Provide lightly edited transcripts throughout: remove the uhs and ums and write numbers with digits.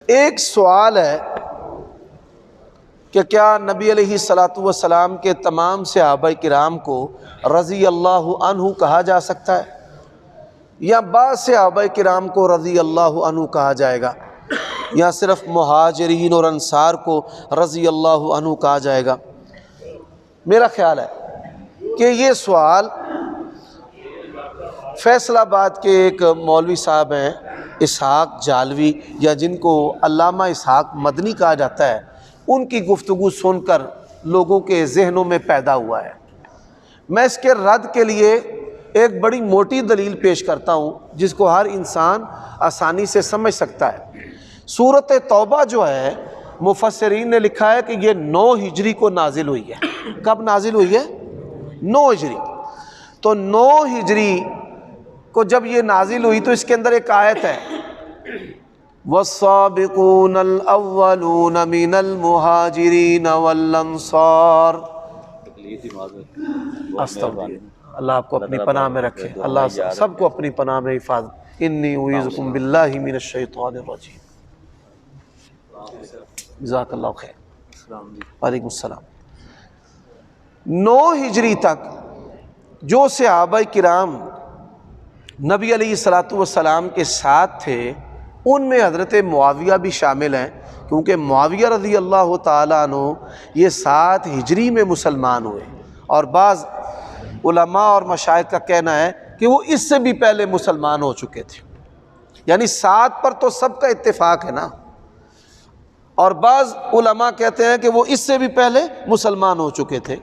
ایک سوال ہے کہ کیا نبی علیہ الصلاۃ والسلام کے تمام صحابہ کرام کو رضی اللہ عنہ کہا جا سکتا ہے یا بعض صحابہ کرام کو رضی اللہ عنہ کہا جائے گا یا صرف مہاجرین اور انصار کو رضی اللہ عنہ کہا جائے گا؟ میرا خیال ہے کہ یہ سوال فیصل آباد کے ایک مولوی صاحب ہیں اسحاق جالوی، یا جن کو علامہ اسحاق مدنی کہا جاتا ہے، ان کی گفتگو سن کر لوگوں کے ذہنوں میں پیدا ہوا ہے۔ میں اس کے رد کے لیے ایک بڑی موٹی دلیل پیش کرتا ہوں جس کو ہر انسان آسانی سے سمجھ سکتا ہے۔ سورۃ توبہ جو ہے مفسرین نے لکھا ہے کہ یہ 9 ہجری کو نازل ہوئی ہے۔ کب نازل ہوئی ہے؟ 9 ہجری۔ تو 9 ہجری کو جب یہ نازل ہوئی تو اس کے اندر ایک آیت ہے وَالسَّابِقُونَ الْأَوَّلُونَ مِنَ الْمُهَاجِرِينَ وَالْأَنصَارِ۔ اللہ آپ کو اپنی پناہ میں رکھے، اللہ سب کو اپنی پناہ میں حفاظت۔ انی اعوذکم باللہ من الشیطان الرجیم۔ جزاک اللہ خیر۔ وعلیکم السلام۔ 9 ہجری تک جو صحابہ کرام نبی علیہ الصلاۃ والسلام کے ساتھ تھے ان میں حضرت معاویہ بھی شامل ہیں، کیونکہ معاویہ رضی اللہ تعالیٰ عنہ یہ 7 ہجری میں مسلمان ہوئے، اور بعض علماء اور مشائخ کا کہنا ہے کہ وہ اس سے بھی پہلے مسلمان ہو چکے تھے، یعنی 7 پر تو سب کا اتفاق ہے نا، اور بعض علماء کہتے ہیں کہ وہ اس سے بھی پہلے مسلمان ہو چکے تھے۔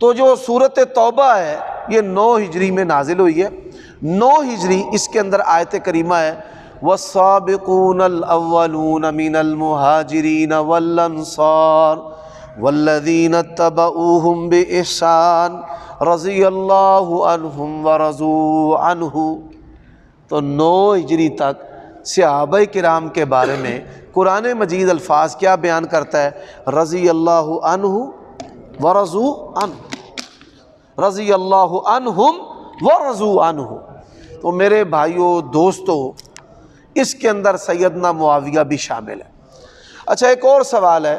تو جو سورۃ توبہ ہے یہ 9 ہجری میں نازل ہوئی ہے۔ 9 ہجری اس کے اندر آیت کریمہ ہے وَالسَّابِقُونَ الْأَوَّلُونَ مِنَ الْمُهَاجِرِينَ وَالْأَنصَارِ وَالَّذِينَ اتَّبَعُوهُم بِإِحْسَانٍ رَضِيَ اللَّهُ عَنْهُمْ وَرَضُوا عَنْهُ۔ تو 9 ہجری تک صحابہ کرام کے بارے میں قرآن مجید الفاظ کیا بیان کرتا ہے؟ رضی اللہ عنہ ورضوا عنہ، رضی اللہ عنہم ورضوا عنہ۔ تو میرے بھائیوں دوستو، اس کے اندر سیدنا معاویہ بھی شامل ہے۔ اچھا، ایک اور سوال ہے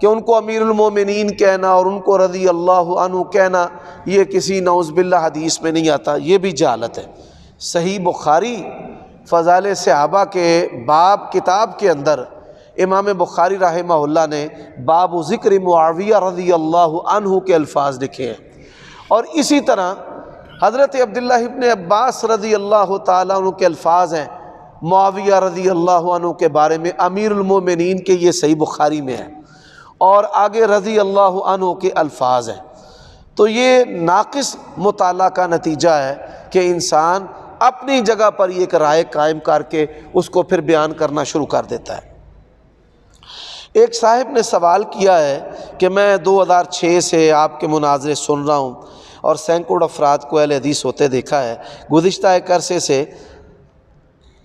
کہ ان کو امیر المومنین کہنا اور ان کو رضی اللہ عنہ کہنا یہ کسی نعوذ باللہ حدیث میں نہیں آتا، یہ بھی جہالت ہے۔ صحیح بخاری فضائل صحابہ کے باب کتاب کے اندر امام بخاری رحمہ اللہ نے باب ذکر معاویہ رضی اللہ عنہ کے الفاظ لکھے ہیں، اور اسی طرح حضرت عبداللہ ابن عباس رضی اللہ تعالیٰ عنہ کے الفاظ ہیں معاویہ رضی اللہ عنہ کے بارے میں امیر المومنین کے، یہ صحیح بخاری میں ہے، اور آگے رضی اللہ عنہ کے الفاظ ہیں۔ تو یہ ناقص مطالعہ کا نتیجہ ہے کہ انسان اپنی جگہ پر ایک رائے قائم کر کے اس کو پھر بیان کرنا شروع کر دیتا ہے۔ ایک صاحب نے سوال کیا ہے کہ میں 2006 سے آپ کے مناظرے سن رہا ہوں اور سینکڑوں افراد کو اہل حدیث ہوتے دیکھا ہے، گزشتہ ایک عرصے سے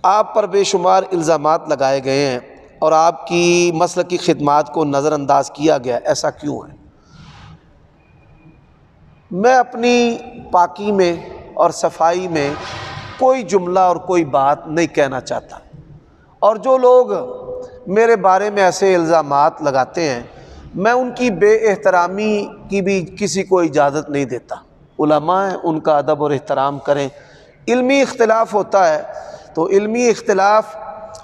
آپ پر بے شمار الزامات لگائے گئے ہیں اور آپ کی مسلکی خدمات کو نظر انداز کیا گیا، ایسا کیوں ہے؟ میں اپنی پاکی میں اور صفائی میں کوئی جملہ اور کوئی بات نہیں کہنا چاہتا، اور جو لوگ میرے بارے میں ایسے الزامات لگاتے ہیں میں ان کی بے احترامی کی بھی کسی کو اجازت نہیں دیتا۔ علماء ہیں، ان کا ادب اور احترام کریں۔ علمی اختلاف ہوتا ہے تو علمی اختلاف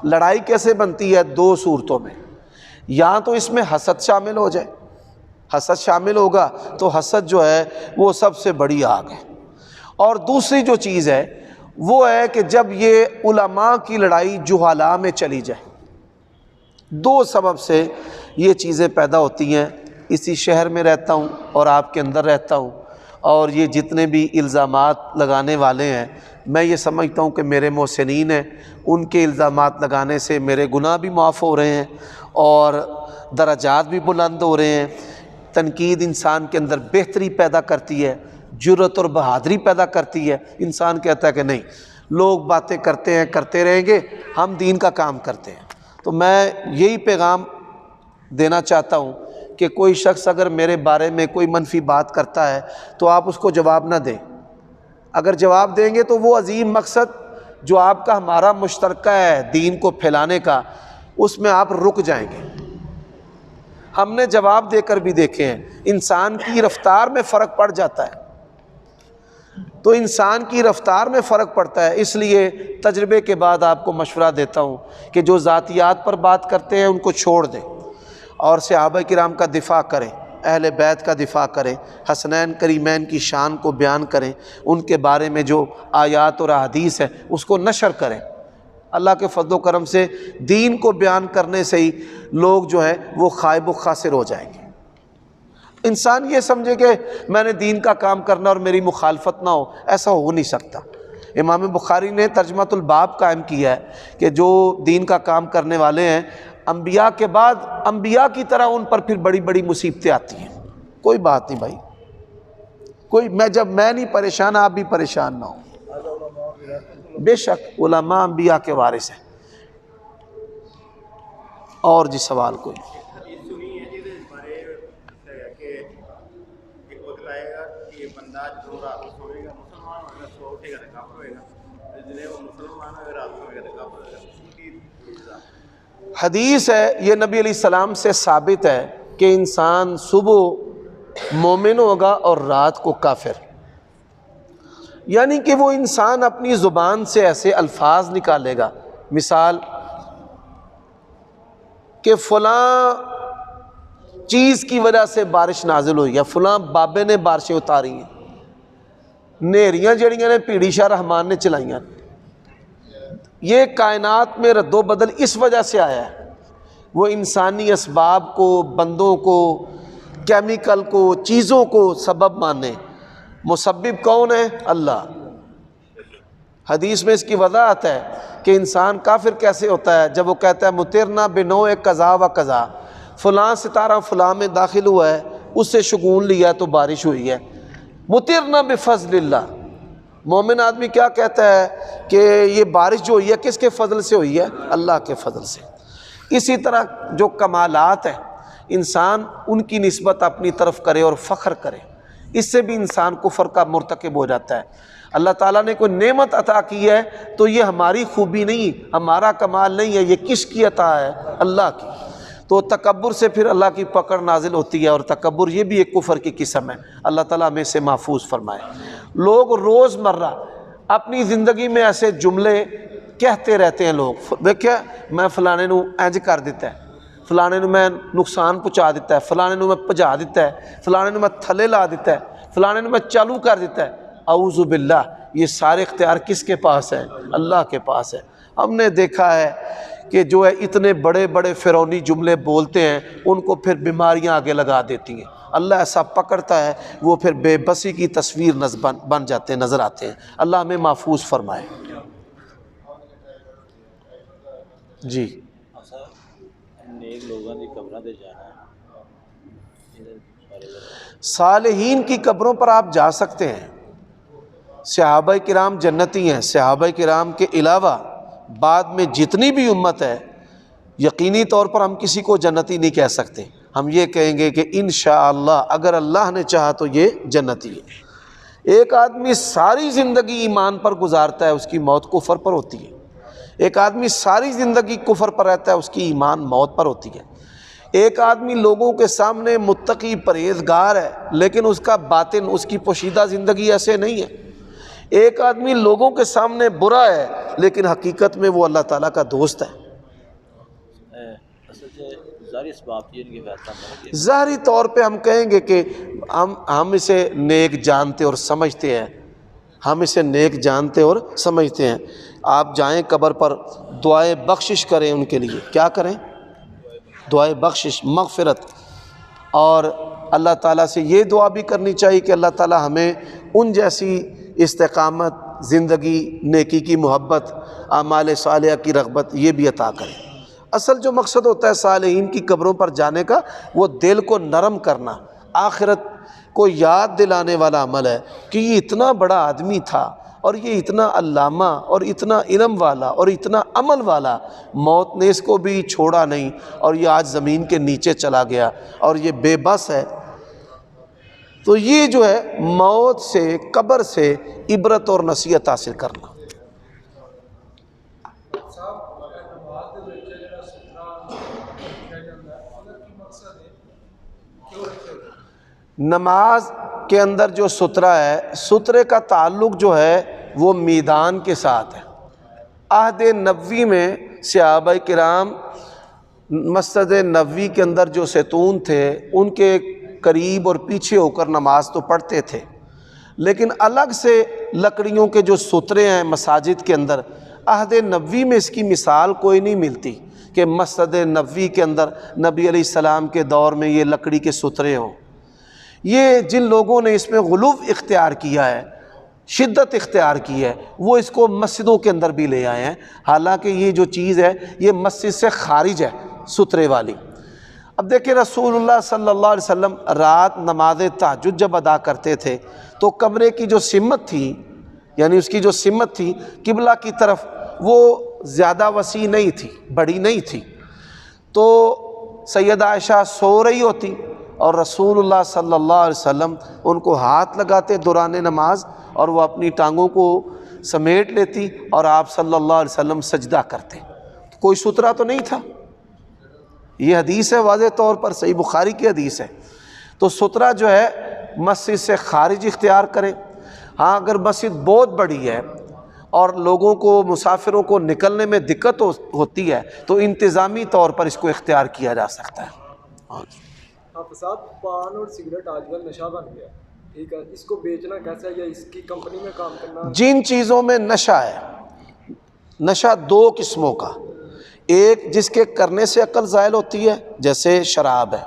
لڑائی کیسے بنتی ہے؟ 2 صورتوں میں، یا تو اس میں حسد شامل ہو جائے، حسد شامل ہوگا تو حسد جو ہے وہ سب سے بڑی آگ ہے، اور دوسری جو چیز ہے وہ ہے کہ جب یہ علماء کی لڑائی جہلاء میں چلی جائے۔ 2 سبب سے یہ چیزیں پیدا ہوتی ہیں۔ اسی شہر میں رہتا ہوں اور آپ کے اندر رہتا ہوں، اور یہ جتنے بھی الزامات لگانے والے ہیں میں یہ سمجھتا ہوں کہ میرے محسنین ہیں، ان کے الزامات لگانے سے میرے گناہ بھی معاف ہو رہے ہیں اور درجات بھی بلند ہو رہے ہیں۔ تنقید انسان کے اندر بہتری پیدا کرتی ہے، جرأت اور بہادری پیدا کرتی ہے۔ انسان کہتا ہے کہ نہیں، لوگ باتیں کرتے ہیں، کرتے رہیں گے، ہم دین کا کام کرتے ہیں۔ تو میں یہی پیغام دینا چاہتا ہوں کہ کوئی شخص اگر میرے بارے میں کوئی منفی بات کرتا ہے تو آپ اس کو جواب نہ دیں۔ اگر جواب دیں گے تو وہ عظیم مقصد جو آپ کا ہمارا مشترکہ ہے دین کو پھیلانے کا، اس میں آپ رک جائیں گے۔ ہم نے جواب دے کر بھی دیکھے ہیں، انسان کی رفتار میں فرق پڑ جاتا ہے، تو انسان کی رفتار میں فرق پڑتا ہے۔ اس لیے تجربے کے بعد آپ کو مشورہ دیتا ہوں کہ جو ذاتیات پر بات کرتے ہیں ان کو چھوڑ دیں اور صحابہ کرام کا دفاع کریں، اہل بیت کا دفاع کریں، حسنین کریمین کی شان کو بیان کریں، ان کے بارے میں جو آیات اور احادیث ہے اس کو نشر کریں۔ اللہ کے فضل و کرم سے دین کو بیان کرنے سے ہی لوگ جو ہیں وہ خائب و خاسر ہو جائیں گے۔ انسان یہ سمجھے کہ میں نے دین کا کام کرنا اور میری مخالفت نہ ہو، ایسا ہو نہیں سکتا۔ امام بخاری نے ترجمۃ الباب قائم کیا ہے کہ جو دین کا کام کرنے والے ہیں، انبیاء کے بعد انبیاء کی طرح ان پر پھر بڑی بڑی مصیبتیں آتی ہیں۔ کوئی بات نہیں بھائی، جب میں نہیں پریشان آپ بھی پریشان نہ ہو۔ بے شک علماء انبیاء کے وارث ہیں۔ اور جی سوال کوئی؟ حدیث ہے، یہ نبی علیہ السلام سے ثابت ہے کہ انسان صبح مومن ہوگا اور رات کو کافر، یعنی کہ وہ انسان اپنی زبان سے ایسے الفاظ نکالے گا، مثال کہ فلاں چیز کی وجہ سے بارش نازل ہوئی ہے، فلاں بابے نے بارشیں اتاری ہیں، نیریاں جڑیاں نے پیڑی شاہ رحمان نے چلائیاں۔ یہ کائنات میں رد و بدل اس وجہ سے آیا ہے، وہ انسانی اسباب کو، بندوں کو، کیمیکل کو، چیزوں کو سبب مانے۔ مسبب کون ہے؟ اللہ۔ حدیث میں اس کی وضاحت ہے کہ انسان کافر کیسے ہوتا ہے جب وہ کہتا ہے مطرنا بنوع قضا و قضا، فلاں ستارہ فلاں میں داخل ہوا ہے، اس سے شگون لیا تو بارش ہوئی ہے۔ مطرنا بفضل اللہ، مومن آدمی کیا کہتا ہے کہ یہ بارش جو ہوئی ہے کس کے فضل سے ہوئی ہے؟ اللہ کے فضل سے۔ اسی طرح جو کمالات ہیں انسان ان کی نسبت اپنی طرف کرے اور فخر کرے، اس سے بھی انسان کفر کا مرتکب ہو جاتا ہے۔ اللہ تعالیٰ نے کوئی نعمت عطا کی ہے تو یہ ہماری خوبی نہیں، ہمارا کمال نہیں ہے، یہ کس کی عطا ہے؟ اللہ کی۔ تو تکبر سے پھر اللہ کی پکڑ نازل ہوتی ہے، اور تکبر یہ بھی ایک کفر کی قسم ہے۔ اللہ تعالیٰ ہمیں سے محفوظ فرمائے۔ لوگ روز مرہ اپنی زندگی میں ایسے جملے کہتے رہتے ہیں، لوگ دیکھیں میں فلانے نو انج کر دیتا ہے، فلانے نو میں نقصان پہنچا دیتا ہے، فلانے نو میں پجا دیتا ہے، فلانے نو میں تھلے لا دیتا ہے، فلانے نو میں چالو کر دیتا ہے۔ اعوذ باللہ، یہ سارے اختیار کس کے پاس ہے؟ اللہ کے پاس ہے۔ ہم نے دیکھا ہے کہ جو ہے اتنے بڑے بڑے فرعونی جملے بولتے ہیں، ان کو پھر بیماریاں آگے لگا دیتی ہیں۔ اللہ ایسا پکڑتا ہے، وہ پھر بے بسی کی تصویر بن جاتے ہیں، نظر آتے ہیں۔ اللہ ہمیں محفوظ فرمائے۔ جی صالحین کی قبروں پر آپ جا سکتے ہیں، صحابہ کرام جنتی ہیں، صحابہ کرام کے علاوہ بعد میں جتنی بھی امت ہے، یقینی طور پر ہم کسی کو جنتی نہیں کہہ سکتے، ہم یہ کہیں گے کہ انشاءاللہ اگر اللہ نے چاہا تو یہ جنتی ہے۔ ایک آدمی ساری زندگی ایمان پر گزارتا ہے، اس کی موت کفر پر ہوتی ہے۔ ایک آدمی ساری زندگی کفر پر رہتا ہے، اس کی ایمان موت پر ہوتی ہے۔ ایک آدمی لوگوں کے سامنے متقی پرہیزگار ہے، لیکن اس کا باطن، اس کی پوشیدہ زندگی ایسے نہیں ہے۔ ایک آدمی لوگوں کے سامنے برا ہے، لیکن حقیقت میں وہ اللہ تعالیٰ کا دوست ہے۔ ظاہری طور پہ ہم کہیں گے کہ ہم اسے نیک جانتے اور سمجھتے ہیں، ہم اسے نیک جانتے اور سمجھتے ہیں۔ آپ جائیں قبر پر، دعائے بخشش کریں ان کے لیے۔ کیا کریں؟ دعائے بخشش، مغفرت، اور اللہ تعالیٰ سے یہ دعا بھی کرنی چاہیے کہ اللہ تعالیٰ ہمیں ان جیسی استقامت، زندگی، نیکی کی محبت، اعمال صالحہ کی رغبت یہ بھی عطا کرے۔ اصل جو مقصد ہوتا ہے صالحین کی قبروں پر جانے کا، وہ دل کو نرم کرنا، آخرت کو یاد دلانے والا عمل ہے کہ یہ اتنا بڑا آدمی تھا، اور یہ اتنا علامہ اور اتنا علم والا اور اتنا عمل والا، موت نے اس کو بھی چھوڑا نہیں، اور یہ آج زمین کے نیچے چلا گیا اور یہ بے بس ہے۔ تو یہ جو ہے موت سے، قبر سے عبرت اور نصیحت حاصل کرنا۔ نماز کے اندر جو سترہ ہے، سترے کا تعلق جو ہے وہ میدان کے ساتھ ہے۔ عہد نبوی میں صحابہ کرام مسجد نبوی کے اندر جو ستون تھے ان کے قریب اور پیچھے ہو کر نماز تو پڑھتے تھے، لیکن الگ سے لکڑیوں کے جو سترے ہیں مساجد کے اندر، عہد نبوی میں اس کی مثال کوئی نہیں ملتی کہ مسجد نبوی کے اندر نبی علیہ السلام کے دور میں یہ لکڑی کے سترے ہوں۔ یہ جن لوگوں نے اس میں غلو اختیار کیا ہے، شدت اختیار کی ہے، وہ اس کو مسجدوں کے اندر بھی لے آئے ہیں، حالانکہ یہ جو چیز ہے یہ مسجد سے خارج ہے سترے والی۔ اب دیکھیں رسول اللہ صلی اللہ علیہ وسلم رات نماز تہجد جب ادا کرتے تھے تو کمرے کی جو سمت تھی، یعنی اس کی جو سمت تھی قبلہ کی طرف، وہ زیادہ وسیع نہیں تھی، بڑی نہیں تھی، تو سیدہ عائشہ سو رہی ہوتی اور رسول اللہ صلی اللہ علیہ وسلم ان کو ہاتھ لگاتے دوران نماز اور وہ اپنی ٹانگوں کو سمیٹ لیتی اور آپ صلی اللہ علیہ وسلم سجدہ کرتے۔ کوئی سترہ تو نہیں تھا، یہ حدیث ہے واضح طور پر، صحیح بخاری کی حدیث ہے۔ تو سترہ جو ہے مسجد سے خارج اختیار کرے۔ ہاں اگر مسجد بہت بڑی ہے اور لوگوں کو، مسافروں کو نکلنے میں دقت ہوتی ہے تو انتظامی طور پر اس کو اختیار کیا جا سکتا ہے۔ فساد پان اور سگریٹ آج کل نشہ بن گیا، ٹھیک ہے، اس کو بیچنا کیسا ہے یا اس کی کمپنی میں کام کرنا؟ جن چیزوں میں نشہ ہے، نشہ دو قسموں کا، ایک جس کے کرنے سے عقل زائل ہوتی ہے جیسے شراب ہے،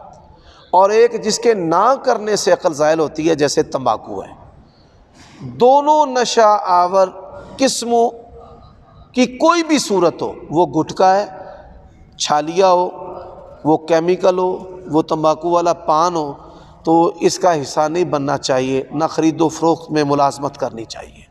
اور ایک جس کے نہ کرنے سے عقل زائل ہوتی ہے جیسے تمباکو ہے۔ دونوں نشہ آور قسموں کی کوئی بھی صورت ہو، وہ گٹکا ہے، چھالیا ہو، وہ کیمیکل ہو، وہ تمباکو والا پان ہو، تو اس کا حصہ نہیں بننا چاہیے، نہ خرید و فروخت میں ملازمت کرنی چاہیے۔